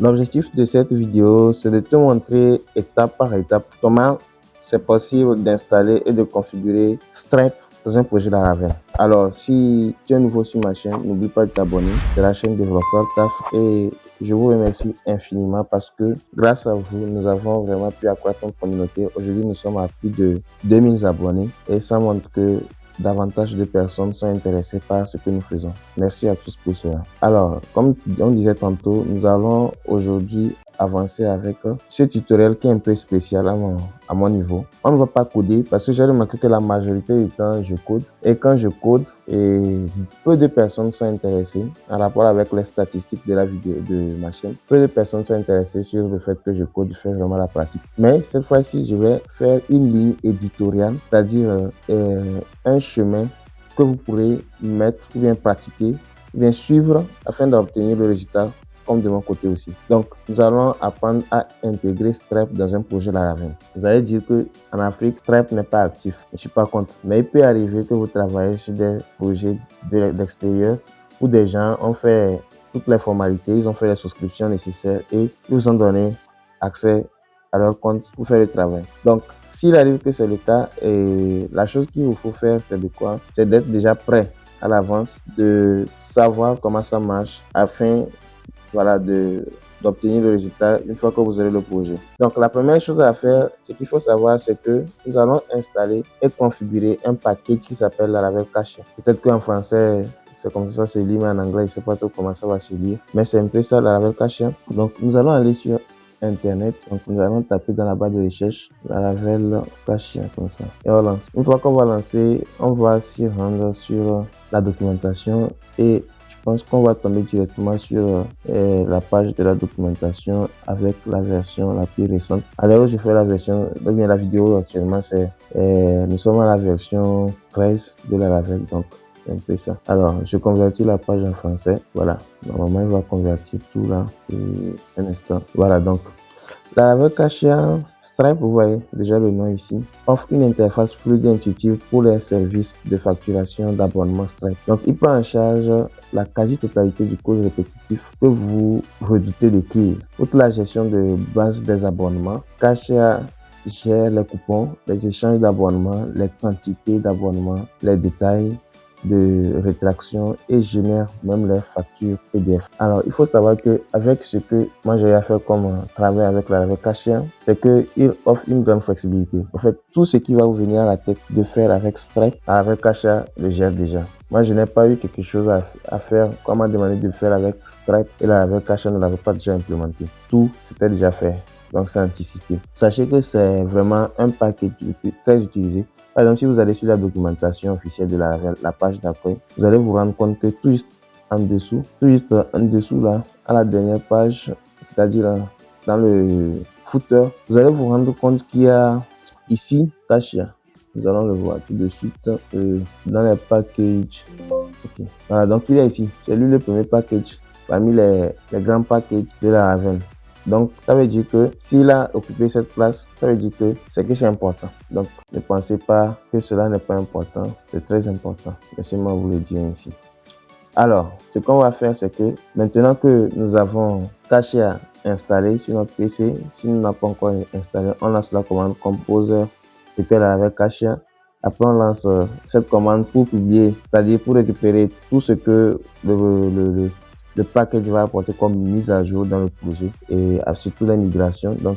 L'objectif de cette vidéo, c'est de te montrer étape par étape comment c'est possible d'installer et de configurer Stripe dans un projet Laravel. Alors, si tu es nouveau sur ma chaîne, n'oublie pas de t'abonner. C'est la chaîne Développeur Taf et je vous remercie infiniment parce que grâce à vous, nous avons vraiment pu accroître notre communauté. Aujourd'hui, nous sommes à plus de 2000 abonnés et ça montre que davantage de personnes sont intéressées par ce que nous faisons. Merci à tous pour cela. Alors, comme on disait tantôt, nous allons aujourd'hui avancer avec ce tutoriel qui est un peu spécial à mon niveau. On ne va pas coder parce que j'ai remarqué que la majorité du temps, je code. Et quand je code, peu de personnes sont intéressées en rapport avec les statistiques de la vidéo de ma chaîne. Peu de personnes sont intéressées sur le fait que je code, je fais vraiment la pratique. Mais cette fois-ci, je vais faire une ligne éditoriale, c'est-à-dire un chemin que vous pourrez mettre ou bien pratiquer ou bien suivre afin d'obtenir le résultat comme de mon côté aussi. Donc, nous allons apprendre à intégrer Stripe dans un projet Laravel. Vous allez dire que en Afrique, Stripe n'est pas actif. Je ne suis pas contre. Mais il peut arriver que vous travaillez sur des projets d'extérieur où des gens ont fait toutes les formalités, ils ont fait les souscriptions nécessaires et ils vous ont donné accès à leur compte pour faire le travail. Donc, s'il arrive que c'est le cas, et la chose qu'il vous faut faire, c'est de quoi? C'est d'être déjà prêt à l'avance, de savoir comment ça marche afin d'obtenir le résultat une fois que vous aurez le projet. Donc, la première chose à faire, ce qu'il faut savoir, c'est que nous allons installer et configurer un paquet qui s'appelle Laravel Cache. Peut-être qu'en français, c'est comme ça se lit, mais en anglais, je ne sais pas trop comment ça va se lire. Mais c'est un peu ça, Laravel Cache. Donc, nous allons aller sur Internet. Donc, nous allons taper dans la barre de recherche Laravel Cache, comme ça. Et on lance. Une fois qu'on va lancer, on va s'y rendre sur la documentation et je pense qu'on va tomber directement sur la page de la documentation avec la version la plus récente. Alors, je fais la version, bien la vidéo actuellement, c'est nous sommes à la version 13 de la Laravel, donc c'est un peu ça. Alors, je convertis la page en français. Voilà, normalement, il va convertir tout là. Un instant. Voilà, donc Laravel Cache Stripe, vous voyez déjà le nom ici, offre une interface fluide et intuitive pour les services de facturation d'abonnement Stripe. Donc, il prend en charge la quasi-totalité du code répétitif que vous redoutez d'écrire. Outre la gestion de base des abonnements, Cache gère les coupons, les échanges d'abonnements, les quantités d'abonnements, les détails de rétraction et génère même les factures PDF. Alors, il faut savoir que avec ce que moi j'ai à faire comme travail avec Laravel Cache, c'est qu'il offre une grande flexibilité. En fait, tout ce qui va vous venir à la tête de faire avec Stripe, Laravel Cache le gère déjà. Moi, je n'ai pas eu quelque chose à faire, qu'on m'a demandé de faire avec Stripe et Laravel Cache ne l'avait pas déjà implémenté. Tout, c'était déjà fait. Donc, c'est anticipé. Sachez que c'est vraiment un paquet très utilisé. Par exemple, si vous allez sur la documentation officielle de la page d'accueil, vous allez vous rendre compte que tout juste en dessous là, à la dernière page, c'est-à-dire dans le footer, vous allez vous rendre compte qu'il y a ici Cache. Nous allons le voir tout de suite dans les packages. Okay. Voilà, donc il est ici. C'est lui le premier package parmi les grands packages de la Laravel. Donc, ça veut dire que s'il a occupé cette place, ça veut dire que c'est important. Donc, ne pensez pas que cela n'est pas important. C'est très important. Laissez-moi vous le dire ainsi. Alors, ce qu'on va faire, c'est que maintenant que nous avons Cache installé sur notre PC, si nous n'avons pas encore installé, on lance la commande composer récupère avec Cache. Après, on lance cette commande pour publier, c'est-à-dire pour récupérer tout ce que le package va apporter comme mise à jour dans le projet et surtout la migration. Donc,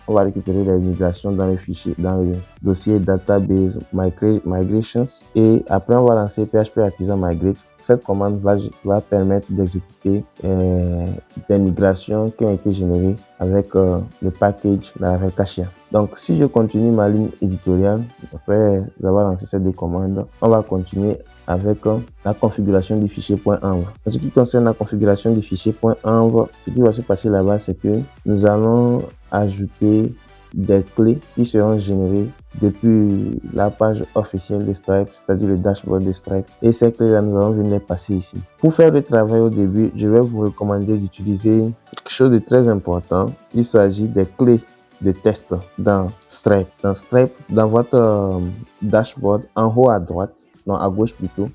on va récupérer les migrations dans le fichier, dans le dossier database migrations et après on va lancer PHP Artisan Migrate. Cette commande va permettre d'exécuter des migrations qui ont été générées avec le package Laravel Cache. Donc, si je continue ma ligne éditoriale, après avoir lancé ces deux commandes, on va continuer avec la configuration du fichier .env. En ce qui concerne la configuration du fichier .env, ce qui va se passer là-bas, c'est que nous allons ajouter des clés qui seront générées depuis la page officielle de Stripe, c'est-à-dire le dashboard de Stripe. Et ces clés-là, nous allons venir les passer ici. Pour faire le travail au début, je vais vous recommander d'utiliser quelque chose de très important. Il s'agit des clés de test dans Stripe. Dans Stripe, dans votre dashboard, en haut à droite, non à gauche plutôt,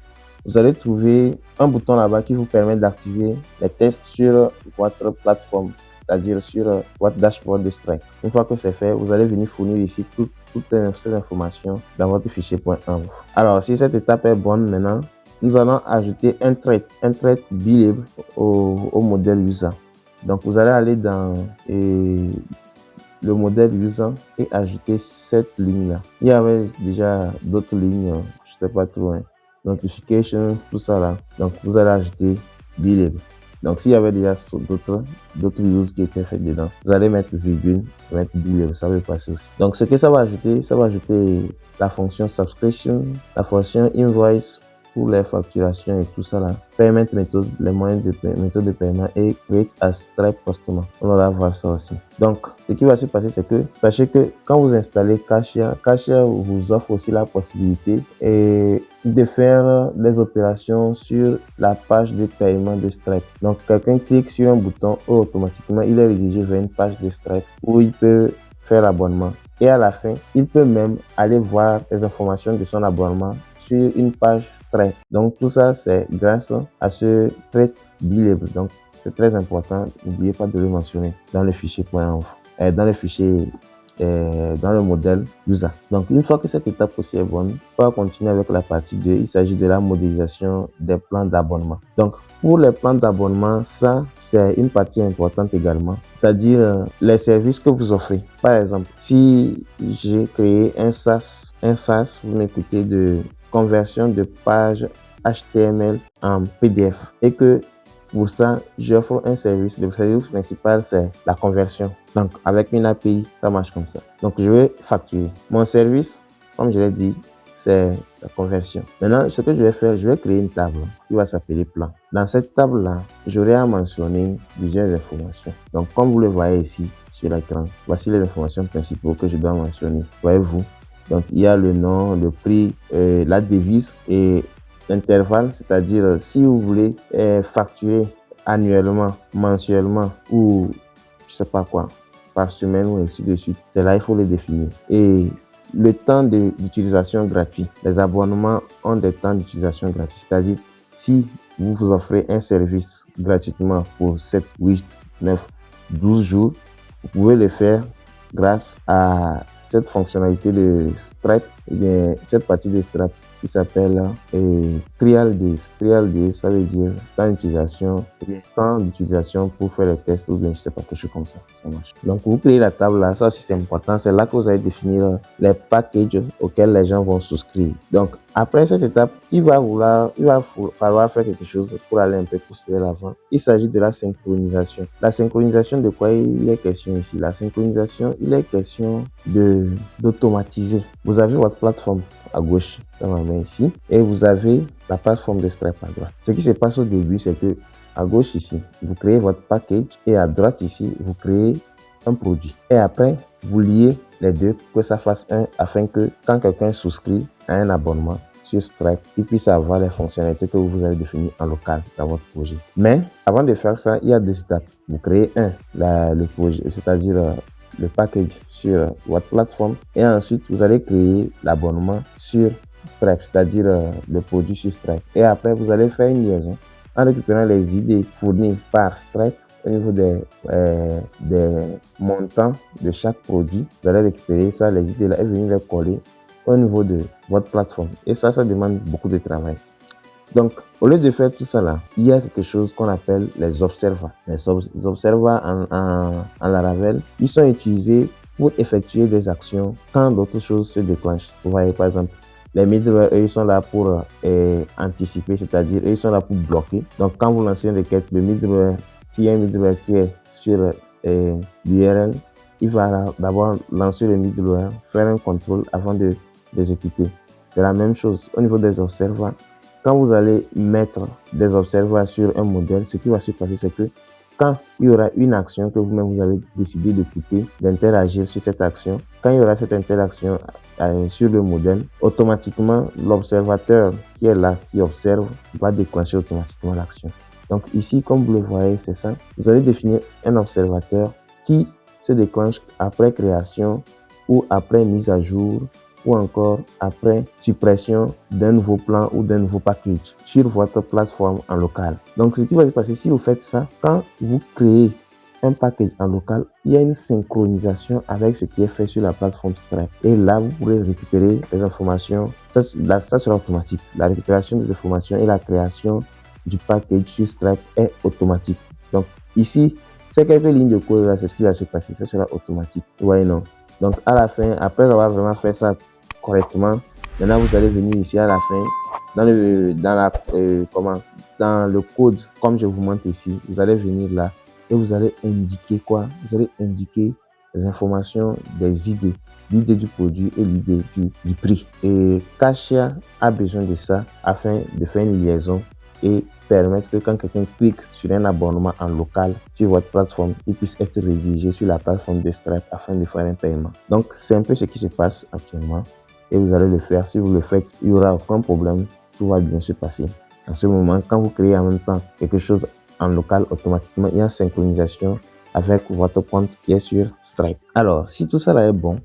vous allez trouver un bouton là-bas qui vous permet d'activer les tests sur votre plateforme, c'est-à-dire sur votre dashboard de Stripe. Une fois que c'est fait, vous allez venir fournir ici toutes ces informations dans votre fichier .env. Alors, si cette étape est bonne maintenant, nous allons ajouter un trait billable au modèle user. Donc, vous allez aller dans le modèle user et ajouter cette ligne-là. Il y avait déjà d'autres lignes, je ne sais pas trop, notifications, tout ça là. Donc, vous allez ajouter billable. Donc, s'il y avait déjà d'autres uses qui étaient faits dedans, vous allez mettre virgule, mettre billable, ça va passer aussi. Donc, ce que ça va ajouter la fonction subscription, la fonction invoice pour les facturations et tout ça là, payment méthode, les moyens de méthode de paiement et create a Stripe customer. On va voir ça aussi. Donc, ce qui va se passer, c'est que sachez que quand vous installez Cashia vous offre aussi la possibilité de faire des opérations sur la page de paiement de Stripe. Donc, quelqu'un clique sur un bouton et automatiquement, il est redirigé vers une page de Stripe où il peut faire l'abonnement. Et à la fin, il peut même aller voir les informations de son abonnement sur une page Stripe. Donc, tout ça, c'est grâce à ce trait billable. Donc, c'est très important. N'oubliez pas de le mentionner dans le fichier .env, dans le fichier, dans le modèle user. Donc, une fois que cette étape aussi est bonne, on va continuer avec la partie 2. Il s'agit de la modélisation des plans d'abonnement. Donc, pour les plans d'abonnement, ça, c'est une partie importante également, c'est-à-dire les services que vous offrez. Par exemple, si j'ai créé un SaaS, vous m'écoutez, de conversion de page HTML en PDF et que pour ça, j'offre un service. Le service principal, c'est la conversion. Donc, avec une API, ça marche comme ça. Donc, je vais facturer. Mon service, comme je l'ai dit, c'est la conversion. Maintenant, ce que je vais faire, je vais créer une table qui va s'appeler plan. Dans cette table-là, j'aurai à mentionner plusieurs informations. Donc, comme vous le voyez ici sur l'écran, voici les informations principales que je dois mentionner. Voyez-vous? Donc, il y a le nom, le prix, la devise et l'intervalle, c'est-à-dire si vous voulez facturer annuellement, mensuellement ou je sais pas quoi, par semaine ou ainsi de suite. C'est là il faut le définir. Et le temps d'utilisation gratuit. Les abonnements ont des temps d'utilisation gratuits. C'est-à-dire, si vous vous offrez un service gratuitement pour 7, 8, 9, 12 jours, vous pouvez le faire grâce à cette fonctionnalité de Stripe, et bien cette partie de Stripe qui s'appelle Trial Days. Trial Days, ça veut dire temps d'utilisation pour faire les tests ou bien je sais pas, quelque chose comme ça. Ça marche. Donc vous créez la table là, ça aussi c'est important. C'est là que vous allez définir les packages auxquels les gens vont souscrire. Donc après cette étape, il va falloir faire quelque chose pour aller un peu plus vers l'avant. Il s'agit de la synchronisation. La synchronisation, de quoi il est question ici? La synchronisation, il est question d'automatiser. Vous avez votre plateforme à gauche dans ma main ici et vous avez la plateforme de Stripe à droite. Ce qui se passe au début, c'est que à gauche ici, vous créez votre package et à droite ici, vous créez un produit. Et après, vous liez les deux pour que ça fasse un, afin que quand quelqu'un souscrit à un abonnement sur Stripe, il puisse avoir les fonctionnalités que vous avez définies en local dans votre projet. Mais avant de faire ça, il y a deux étapes. Vous créez le projet, c'est-à-dire le package sur votre plateforme et ensuite vous allez créer l'abonnement sur Stripe, c'est-à-dire le produit sur Stripe. Et après, vous allez faire une liaison en récupérant les idées fournies par Stripe au niveau des montants de chaque produit. Vous allez récupérer ça, les idées là, et venir les coller au niveau de votre plateforme. Et ça demande beaucoup de travail. Donc, au lieu de faire tout ça là, il y a quelque chose qu'on appelle les observers. Les observers en Laravel, ils sont utilisés pour effectuer des actions quand d'autres choses se déclenchent. Vous voyez, par exemple, les middleware, eux, ils sont là pour anticiper, c'est-à-dire ils sont là pour bloquer. Donc, quand vous lancez une requête, le middleware, s'il y a un middleware qui est sur l'URL, il va d'abord lancer le middleware, faire un contrôle avant d'exécuter. C'est la même chose au niveau des observers. Quand vous allez mettre des observers sur un modèle, ce qui va se passer, c'est que quand il y aura une action que vous-même vous avez décidé de cliquer, d'interagir sur cette action, quand il y aura cette interaction sur le modèle, automatiquement, l'observateur qui est là, qui observe, va déclencher automatiquement l'action. Donc ici, comme vous le voyez, c'est ça. Vous allez définir un observateur qui se déclenche après création ou après mise à jour ou encore après suppression d'un nouveau plan ou d'un nouveau package sur votre plateforme en local. Donc, ce qui va se passer si vous faites ça, quand vous créez un package en local, il y a une synchronisation avec ce qui est fait sur la plateforme Stripe. Et là, vous pourrez récupérer les informations. Ça sera automatique. La récupération des informations et la création du package sur Stripe est automatique. Donc, ici, ces quelques lignes de code là, c'est ce qui va se passer. Ça sera automatique. Ouais, non. Donc, à la fin, après avoir vraiment fait ça correctement, maintenant, vous allez venir ici à la fin, dans le code, comme je vous montre ici, vous allez venir là et vous allez indiquer quoi? Vous allez indiquer les informations des idées, l'idée du produit et l'idée du prix. Et Cashia a besoin de ça afin de faire une liaison et permettre que quand quelqu'un clique sur un abonnement en local sur votre plateforme, il puisse être redirigé sur la plateforme de Stripe afin de faire un paiement. Donc, c'est un peu ce qui se passe actuellement et vous allez le faire. Si vous le faites, il n'y aura aucun problème. Tout va bien se passer. En ce moment, quand vous créez en même temps quelque chose en local, automatiquement, il y a une synchronisation avec votre compte qui est sur Stripe. Alors, si tout ça là est bon,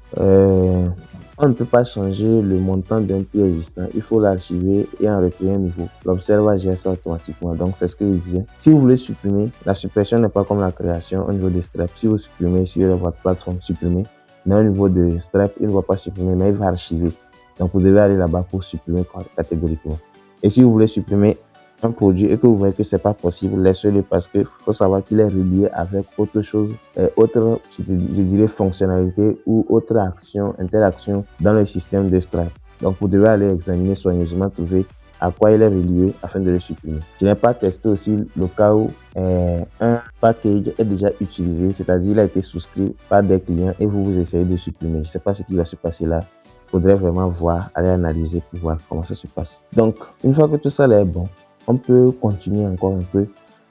on ne peut pas changer le montant d'un prix existant. Il faut l'archiver et en recréer un nouveau. L'Observer gère ça automatiquement. Donc, c'est ce que je disais. Si vous voulez supprimer, la suppression n'est pas comme la création au niveau de Stripe. Si vous supprimez sur votre plateforme, supprimez. Mais au niveau de Stripe, il ne va pas supprimer, mais il va archiver. Donc, vous devez aller là-bas pour supprimer catégoriquement. Et si vous voulez supprimer un produit et que vous voyez que c'est pas possible, laissez-le parce qu'il faut savoir qu'il est relié avec autre chose, autre, je dirais, fonctionnalité ou autre action, interaction dans le système de Stripe. Donc, vous devez aller examiner soigneusement, trouver à quoi il est relié afin de le supprimer. Je n'ai pas testé aussi le cas où un package est déjà utilisé, c'est-à-dire il a été souscrit par des clients et vous essayez de supprimer. Je ne sais pas ce qui va se passer là. Il faudrait vraiment voir, aller analyser pour voir comment ça se passe. Donc, une fois que tout ça là est bon, on peut continuer encore un peu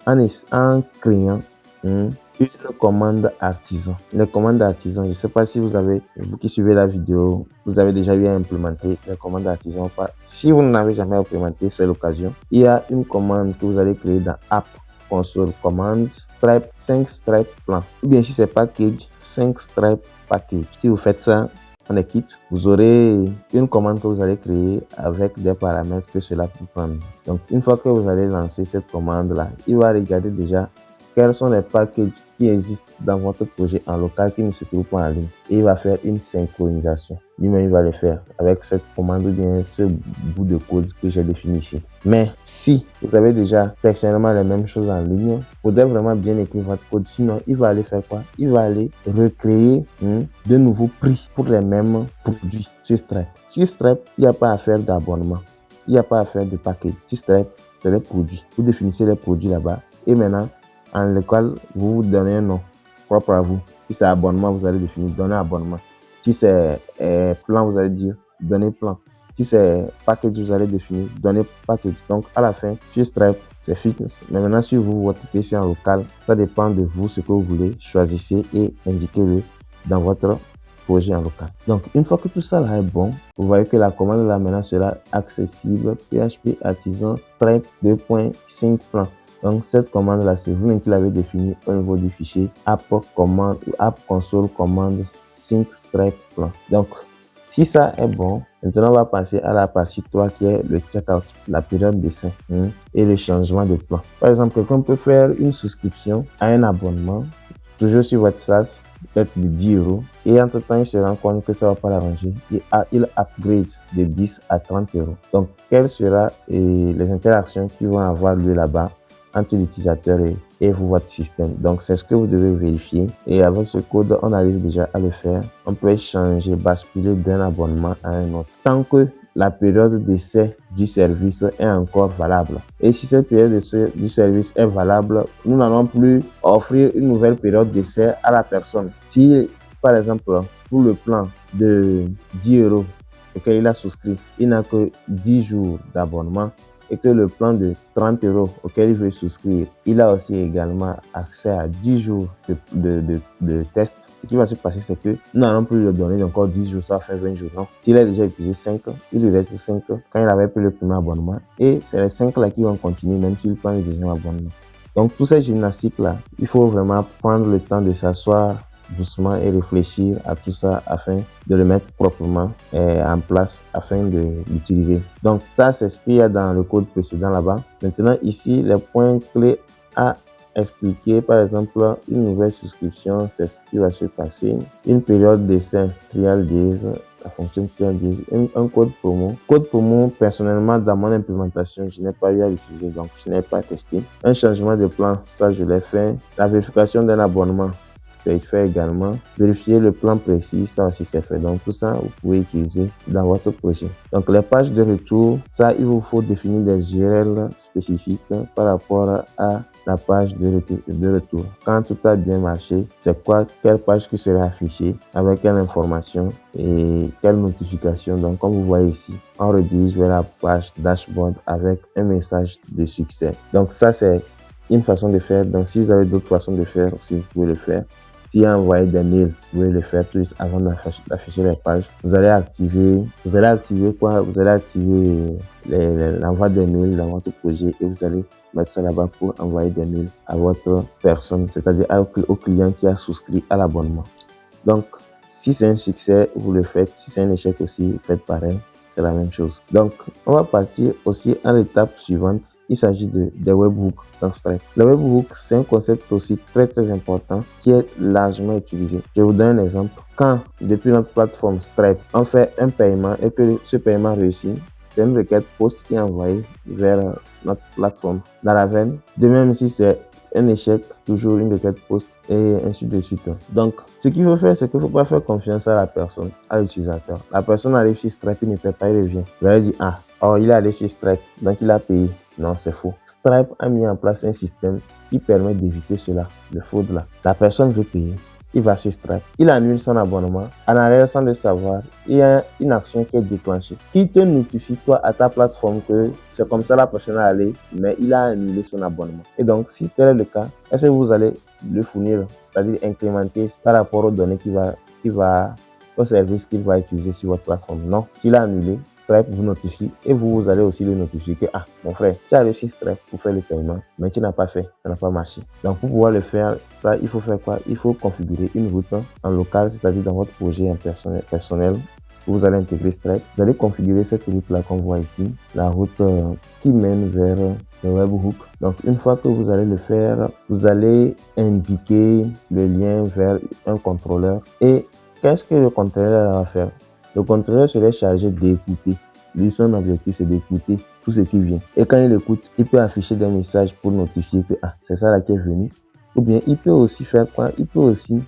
en créant une commande artisan. Les commandes artisan, je ne sais pas si vous qui suivez la vidéo, vous avez déjà eu à implémenter les commandes artisan ou pas. Si vous n'avez jamais implémenté, c'est l'occasion. Il y a une commande que vous allez créer dans App Console Commands Stripe 5 Stripe Plan. Ou bien si c'est Package 5 Stripe Package. Si vous faites ça, on est quitte, vous aurez une commande que vous allez créer avec des paramètres que cela peut prendre. Donc, une fois que vous allez lancer cette commande-là, il va regarder déjà quels sont les packages qui existent dans votre projet en local qui ne se trouvent pas en ligne. Et il va faire une synchronisation. Lui-même, il va le faire avec cette commande ou bien ce bout de code que j'ai défini ici. Mais si vous avez déjà personnellement les mêmes choses en ligne, vous devez vraiment bien écrire votre code. Sinon, il va aller faire quoi? Il va aller recréer de nouveaux prix pour les mêmes produits sur Stripe. Sur Stripe, il n'y a pas à faire d'abonnement. Il n'y a pas à faire de package. Sur Stripe, c'est les produits. Vous définissez les produits là-bas. Et maintenant, en lequel vous donnez un nom propre à vous. Si c'est abonnement, vous allez définir donner abonnement. Si c'est plan, vous allez dire donner plan. Si c'est package, vous allez définir donner package. Donc à la fin, sur Stripe, c'est fixe. Mais maintenant, sur vous, votre PC en local, ça dépend de vous, ce que vous voulez. Choisissez et indiquez-le dans votre projet en local. Donc une fois que tout ça là est bon, vous voyez que la commande là maintenant sera accessible. PHP Artisan Stripe 2.5 plan. Donc, cette commande-là, c'est vous-même qui l'avez définie au niveau du fichier app console commande 5 Stripe plan. Donc, si ça est bon, maintenant, on va passer à la partie 3 qui est le checkout, la période d'essai et le changement de plan. Par exemple, quelqu'un peut faire une souscription à un abonnement, toujours sur votre SaaS, peut-être de 10 €. Et entre-temps, il se rend compte que ça ne va pas l'arranger. Il upgrade de 10 à 30 €. Donc, quelles seront les interactions qui vont avoir lieu là-bas entre l'utilisateur et vous, votre système. Donc, c'est ce que vous devez vérifier. Et avec ce code, on arrive déjà à le faire. On peut changer, basculer d'un abonnement à un autre. Tant que la période d'essai du service est encore valable. Et si cette période d'essai du service est valable, nous n'allons plus offrir une nouvelle période d'essai à la personne. Si, par exemple, pour le plan de 10 € auquel il a souscrit, il n'a que 10 jours d'abonnement, et que le plan de 30 € auquel il veut souscrire, il a aussi également accès à 10 jours de test. Ce qui va se passer, c'est que nous n'allons plus lui donner encore 10 jours, ça va faire 20 jours. Non. S'il a déjà utilisé 5, il lui reste 5 quand il avait pris le premier abonnement. Et c'est les 5 là qui vont continuer même s'il prend le deuxième abonnement. Donc, tous ces gymnastiques là, il faut vraiment prendre le temps de s'asseoir doucement et réfléchir à tout ça afin de le mettre proprement en place afin de l'utiliser. Donc ça, c'est ce qu'il y a dans le code précédent là-bas. Maintenant, ici, les points clés à expliquer, par exemple, une nouvelle souscription, c'est ce qui va se passer. Une période d'essai, trial days, la fonction trial days, un code promo. Code promo, personnellement, dans mon implémentation, je n'ai pas eu à l'utiliser, donc je n'ai pas testé. Un changement de plan, ça je l'ai fait. La vérification d'un abonnement, c'est fait également. Vérifier le plan précis, ça aussi c'est fait. Donc tout ça, vous pouvez utiliser dans votre projet. Donc les pages de retour, ça, il vous faut définir des URL spécifiques par rapport à la page de retour. Quand tout a bien marché, c'est quoi, quelle page qui sera affichée, avec quelle information et quelle notification. Donc comme vous voyez ici, on redirige vers la page dashboard avec un message de succès. Donc ça, c'est une façon de faire. Donc si vous avez d'autres façons de faire aussi, vous pouvez le faire. Si envoyer des mails, vous pouvez le faire tout juste avant d'afficher les pages. Vous allez activer quoi? Vous allez activer l'envoi des mails dans votre projet et vous allez mettre ça là-bas pour envoyer des mails à votre personne, c'est-à-dire au client qui a souscrit à l'abonnement. Donc, si c'est un succès, vous le faites. Si c'est un échec aussi, vous faites pareil. C'est la même chose. Donc, on va partir aussi à l'étape suivante. Il s'agit des webhooks dans Stripe. Le webhook, c'est un concept aussi très important qui est largement utilisé. Je vous donne un exemple. Quand, depuis notre plateforme Stripe, on fait un paiement et que ce paiement réussit, c'est une requête post qui est envoyée vers notre plateforme Laravel. De même, si c'est un échec, toujours une requête post et ainsi de suite. Donc, ce qu'il faut faire, c'est qu'il ne faut pas faire confiance à la personne, à l'utilisateur. La personne arrive sur Stripe, il ne paie pas, il revient. Vous allez dire, ah, oh, il est allé sur Stripe, donc il a payé. Non, c'est faux. Stripe a mis en place un système qui permet d'éviter cela, le fraude là. La personne veut payer. Il va sur Stripe, il annule son abonnement. En arrière, sans le savoir, il y a une action qui est déclenchée, qui te notifie toi à ta plateforme que c'est comme ça la personne est allée, mais il a annulé son abonnement. Et donc, si tel est le cas, est-ce que vous allez le fournir, c'est-à-dire incrémenter par rapport aux données au service qu'il va utiliser sur votre plateforme? Non, s'il a annulé, Stripe vous notifie et vous allez aussi le notifier que mon frère, tu as réussi Stripe pour faire le paiement, mais tu n'as pas fait, ça n'a pas marché. Donc pour pouvoir le faire, ça, il faut faire quoi? Il faut configurer une route en local, c'est-à-dire dans votre projet personnel. Vous allez intégrer Stripe. Vous allez configurer cette route-là qu'on voit ici, la route qui mène vers le webhook. Donc une fois que vous allez le faire, vous allez indiquer le lien vers un contrôleur. Et qu'est-ce que le contrôleur va faire? Le contrôleur serait chargé d'écouter. Lui, son objectif, c'est d'écouter tout ce qui vient. Et quand il écoute, il peut afficher des messages pour notifier que c'est ça là qui est venu. Ou bien, il peut aussi faire quoi? Il peut aussi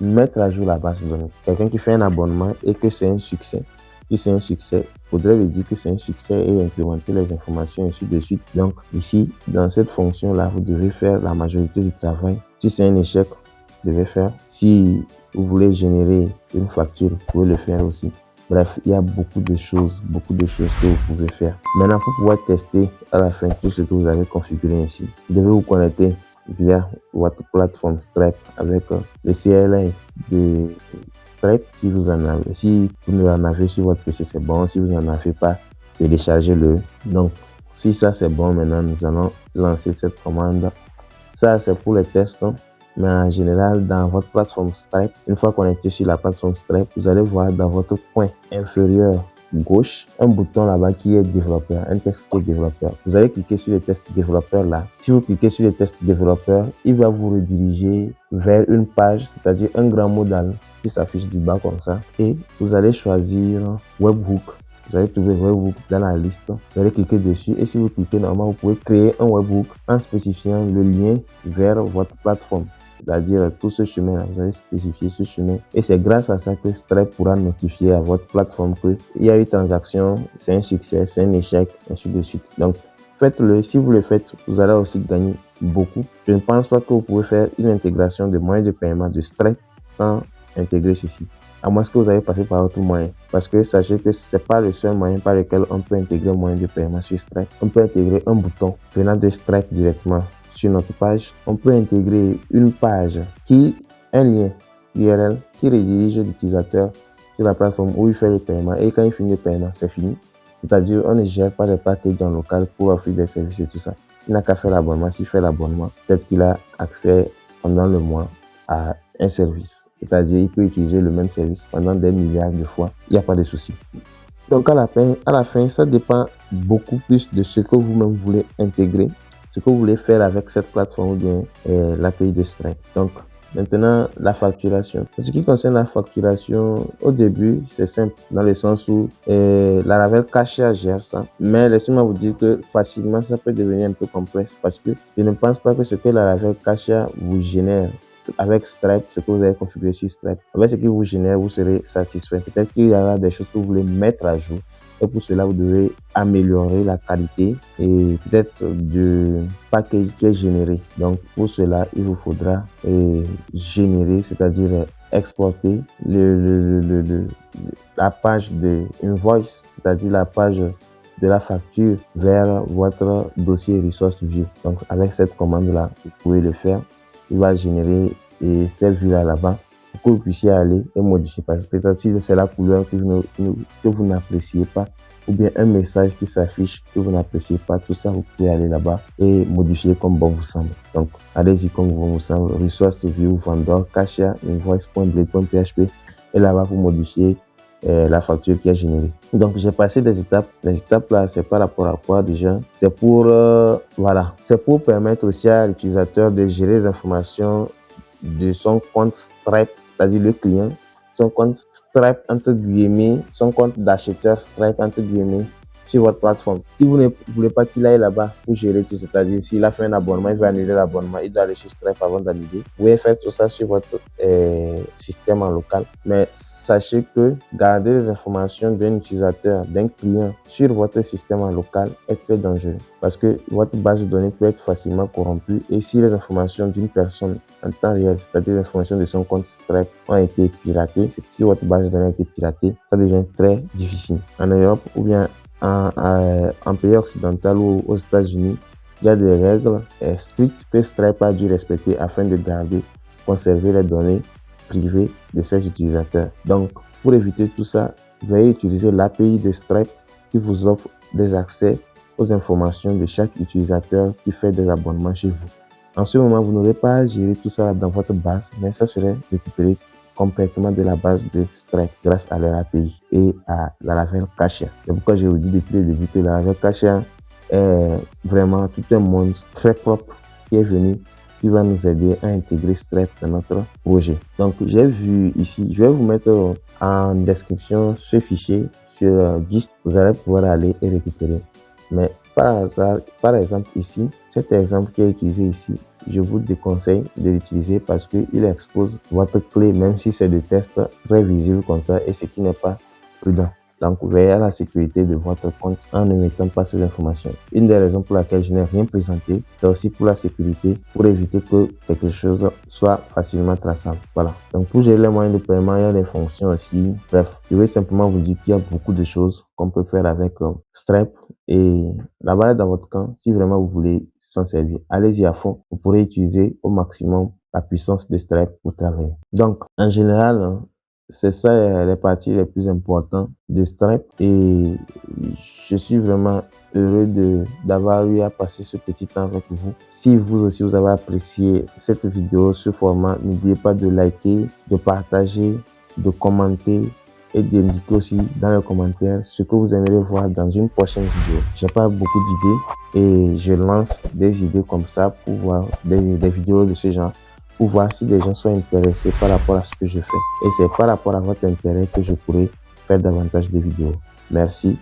mettre à jour la base de données. Quelqu'un qui fait un abonnement et que c'est un succès. Si c'est un succès, il faudrait lui dire que c'est un succès et implémenter les informations et ainsi de suite. Donc, ici, dans cette fonction-là, vous devez faire la majorité du travail. Si c'est un échec, vous devez faire. Si vous voulez générer une facture, vous pouvez le faire aussi. Bref, il y a beaucoup de choses que vous pouvez faire. Maintenant, pour pouvoir tester à la fin tout ce que vous avez configuré ici, vous devez vous connecter via votre plateforme Stripe avec le CLI de Stripe. Si vous ne en avez sur votre PC, c'est bon. Si vous n'en avez pas, téléchargez-le. Donc, si ça c'est bon, maintenant nous allons lancer cette commande. Ça, c'est pour les tests. Mais en général, dans votre plateforme Stripe, une fois connecté sur la plateforme Stripe, vous allez voir dans votre coin inférieur gauche un bouton là-bas qui est développeur, un texte qui est développeur. Vous allez cliquer sur le texte développeur là. Si vous cliquez sur le texte développeur, il va vous rediriger vers une page, c'est-à-dire un grand modal qui s'affiche du bas comme ça. Et vous allez choisir webhook. Vous allez trouver webhook dans la liste. Vous allez cliquer dessus et si vous cliquez normalement, vous pouvez créer un webhook en spécifiant le lien vers votre plateforme. C'est-à-dire tout ce chemin, vous allez spécifier ce chemin. Et c'est grâce à ça que Stripe pourra notifier à votre plateforme qu'il y a eu transaction, c'est un succès, c'est un échec, ainsi de suite. Donc, faites-le. Si vous le faites, vous allez aussi gagner beaucoup. Je ne pense pas que vous pouvez faire une intégration de moyens de paiement de Stripe sans intégrer ceci. À moins que vous avez passé par autre moyen. Parce que sachez que ce n'est pas le seul moyen par lequel on peut intégrer un moyen de paiement sur Stripe. On peut intégrer un bouton venant de Stripe directement sur notre page. On peut intégrer une page un lien URL qui redirige l'utilisateur sur la plateforme où il fait le paiement. Et quand il finit le paiement, c'est fini. C'est-à-dire, on ne gère pas les packages dans le local pour offrir des services et tout ça. Il n'a qu'à faire l'abonnement. S'il fait l'abonnement, peut-être qu'il a accès pendant le mois à un service. c'est-à-dire il peut utiliser le même service pendant des milliards de fois, il n'y a pas de souci. Donc à la fin, ça dépend beaucoup plus de ce que vous-même voulez intégrer, ce que vous voulez faire avec cette plateforme ou bien l'API de Stripe. Donc maintenant, la facturation. En ce qui concerne la facturation, au début, c'est simple dans le sens où Laravel Cache gère ça. Mais laissez-moi vous dire que facilement, ça peut devenir un peu complexe parce que je ne pense pas que ce que Laravel Cache vous génère avec Stripe, ce que vous avez configuré sur Stripe, avec ce qui vous génère, vous serez satisfait. Peut-être qu'il y aura des choses que vous voulez mettre à jour. Et pour cela, vous devez améliorer la qualité et peut-être du package qui est généré. Donc, pour cela, il vous faudra générer, c'est-à-dire exporter la page de invoice, c'est-à-dire la page de la facture vers votre dossier Resource View. Donc, avec cette commande-là, vous pouvez le faire. Il va générer ces vues-là là-bas pour que vous puissiez aller et modifier. Parce que peut-être si c'est la couleur que vous n'appréciez pas, ou bien un message qui s'affiche que vous n'appréciez pas, tout ça, vous pouvez aller là-bas et modifier comme bon vous semble. Donc, allez-y comme bon vous semble. Resource View, Vendor, Cache, Invoice.blade.php et là-bas, vous modifier la facture qui est générée. Donc, j'ai passé des étapes. Les étapes là, c'est par rapport à quoi déjà? C'est pour, c'est pour permettre aussi à l'utilisateur de gérer les informations de son compte Stripe, c'est-à-dire le client, son compte Stripe entre guillemets, son compte d'acheteur Stripe entre guillemets sur votre plateforme. Si vous ne voulez pas qu'il aille là-bas pour gérer tout, c'est-à-dire s'il a fait un abonnement, il va annuler l'abonnement, il doit aller chez Stripe avant d'annuler. Vous pouvez faire tout ça sur votre système en local, mais sachez que garder les informations d'un utilisateur, d'un client sur votre système en local est très dangereux parce que votre base de données peut être facilement corrompue et si les informations d'une personne en temps réel, c'est-à-dire les informations de son compte Stripe ont été piratées, si votre base de données a été piratée, ça devient très difficile. En Europe ou bien en pays occidental ou aux États-Unis, il y a des règles strictes que Stripe a dû respecter afin de conserver les données privées de ses utilisateurs. Donc, pour éviter tout ça, veuillez utiliser l'API de Stripe qui vous offre des accès aux informations de chaque utilisateur qui fait des abonnements chez vous. En ce moment, vous n'aurez pas à gérer tout ça dans votre base, mais ça serait récupéré complètement de la base de Stripe grâce à leur API et à Laravel Cache. C'est pourquoi je vous dis depuis le début que Laravel Cache est vraiment tout un monde très propre qui est venu, qui va nous aider à intégrer Stripe dans notre projet. Donc, j'ai vu ici, je vais vous mettre en description ce fichier sur Gist. Vous allez pouvoir aller et récupérer. Mais par hasard, par exemple ici, cet exemple qui est utilisé ici, je vous déconseille de l'utiliser parce qu'il expose votre clé, même si c'est de test très visible comme ça, et ce qui n'est pas prudent. Donc, veillez à la sécurité de votre compte en ne mettant pas ces informations. Une des raisons pour laquelle je n'ai rien présenté, c'est aussi pour la sécurité, pour éviter que quelque chose soit facilement traçable. Voilà. Donc, pour gérer les moyens de paiement, il y a des fonctions aussi. Bref, je vais simplement vous dire qu'il y a beaucoup de choses qu'on peut faire avec Stripe et la balle est dans votre camp. Si vraiment vous voulez s'en servir, allez-y à fond. Vous pourrez utiliser au maximum la puissance de Stripe pour travailler. Donc, en général, c'est ça les parties les plus importantes de Stripe et je suis vraiment heureux d'avoir eu à passer ce petit temps avec vous. Si vous aussi vous avez apprécié cette vidéo, ce format, n'oubliez pas de liker, de partager, de commenter et d'indiquer aussi dans les commentaires ce que vous aimeriez voir dans une prochaine vidéo. J'ai pas beaucoup d'idées et je lance des idées comme ça pour voir des vidéos de ce genre, pour voir si des gens sont intéressés par rapport à ce que je fais. Et c'est par rapport à votre intérêt que je pourrai faire davantage de vidéos. Merci.